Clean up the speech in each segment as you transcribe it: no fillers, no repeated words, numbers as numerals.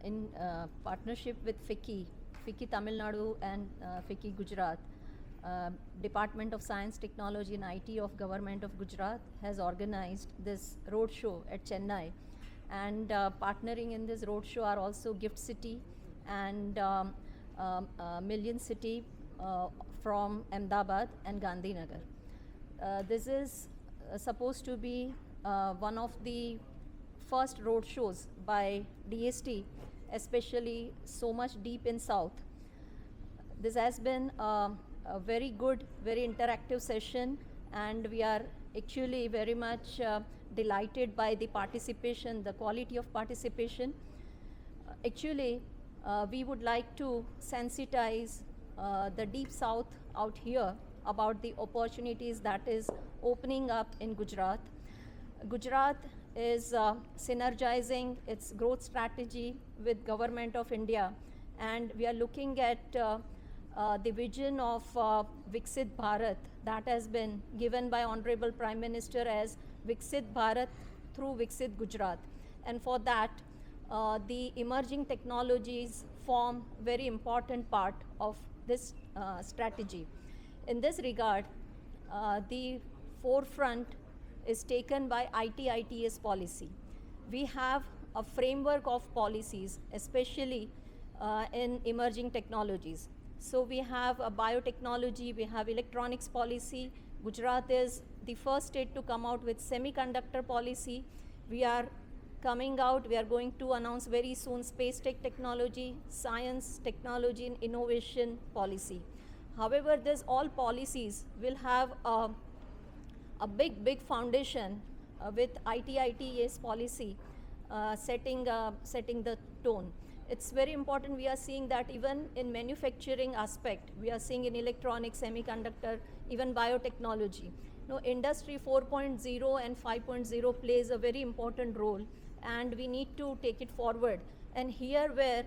in partnership with FICCI Tamil Nadu and FICCI Gujarat, Department of Science, Technology and IT of Government of Gujarat has organized this roadshow at Chennai. And partnering in this roadshow are also Gift City and Million City from Ahmedabad and Gandhinagar. This is supposed to be one of the first road shows by DST, especially so much deep in South. This has been a very good, very interactive session, and we are actually very much delighted by the participation, the quality of participation. Actually, we would like to sensitize the deep South out here about the opportunities that is opening up in Gujarat. Gujarat is synergizing its growth strategy with Government of India, and we are looking at the vision of Viksit Bharat that has been given by Honorable Prime Minister as Viksit Bharat through Viksit Gujarat. And for that, the emerging technologies form very important part of this strategy. In this regard, the forefront is taken by IT-ITES policy. We have a framework of policies, especially in emerging technologies. So we have a biotechnology, we have electronics policy. Gujarat is the first state to come out with semiconductor policy. We are coming out, we are going to announce very soon space tech technology, science, technology and innovation policy. However, these all policies will have a big foundation with IT-ITES policy setting the tone. It's very important. We are seeing that even in manufacturing aspect, we are seeing in electronics, semiconductor, even biotechnology. Now, Industry 4.0 and 5.0 plays a very important role, and we need to take it forward. And here where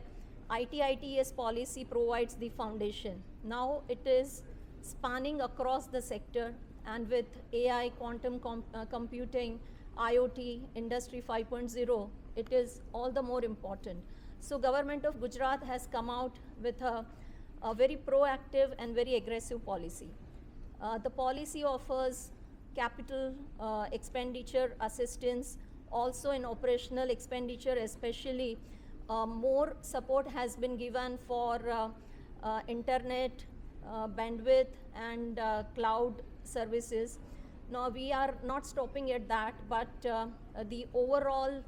IT-ITES policy provides the foundation. Now it is spanning across the sector, and with AI, quantum computing, IoT, Industry 5.0, it is all the more important. So Government of Gujarat has come out with a very proactive and very aggressive policy. The policy offers capital expenditure assistance, also in operational expenditure, especially more support has been given for internet, bandwidth and cloud services. Now we are not stopping at that, but the overall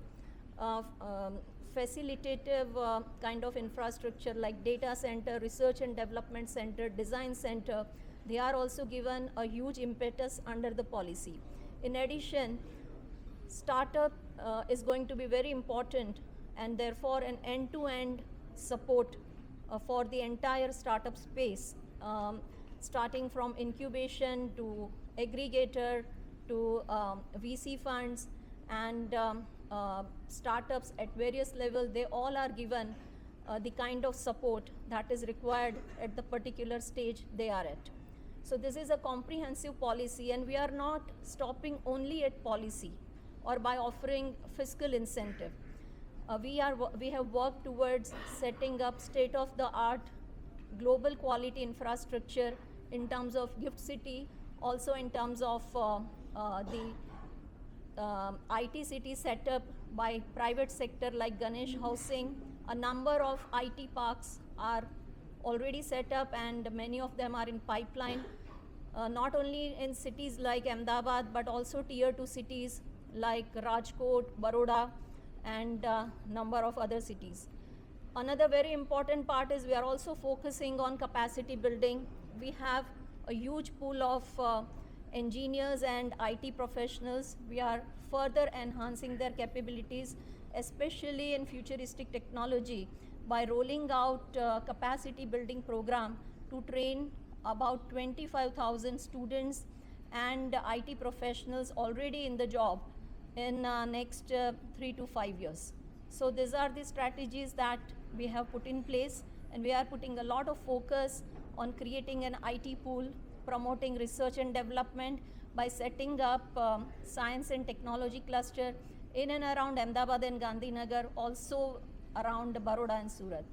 facilitative kind of infrastructure like data center, research and development center, design center, they are also given a huge impetus under the policy. In addition, startup is going to be very important, and therefore an end-to-end support for the entire startup space, starting from incubation to aggregator to VC funds and startups at various levels. They all are given the kind of support that is required at the particular stage they are at. So this is a comprehensive policy, and we are not stopping only at policy or by offering fiscal incentive. We have worked towards setting up state-of-the-art global quality infrastructure in terms of Gift City, also in terms of the IT city set up by private sector like Ganesh Housing. A number of IT parks are already set up, and many of them are in pipeline, not only in cities like Ahmedabad, but also tier 2 cities like Rajkot, Baroda, and number of other cities. Another very important part is we are also focusing on capacity building. We have a huge pool of engineers and IT professionals. We are further enhancing their capabilities, especially in futuristic technology, by rolling out capacity building program to train about 25,000 students and IT professionals already in the job in next 3 to 5 years. So these are the strategies that we have put in place, and we are putting a lot of focus on creating an IT pool, promoting research and development by setting up science and technology cluster in and around Ahmedabad and Gandhinagar, also around Baroda and Surat.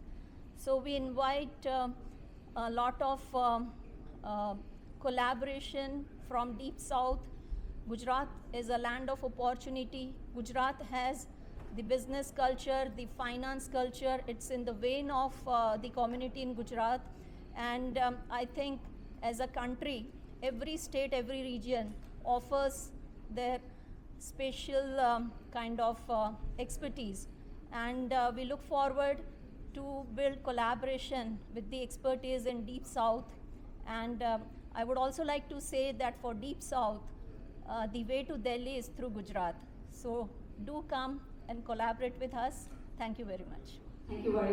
So we invite a lot of collaboration from Deep South. Gujarat is a land of opportunity. Gujarat has the business culture, the finance culture. It's in the vein of the community in Gujarat. And I think as a country, every state, every region offers their special kind of expertise. And we look forward to build collaboration with the expertise in Deep South. And I would also like to say that for Deep South, the way to Delhi is through Gujarat. So do come and collaborate with us. Thank you very much. Thank you very much.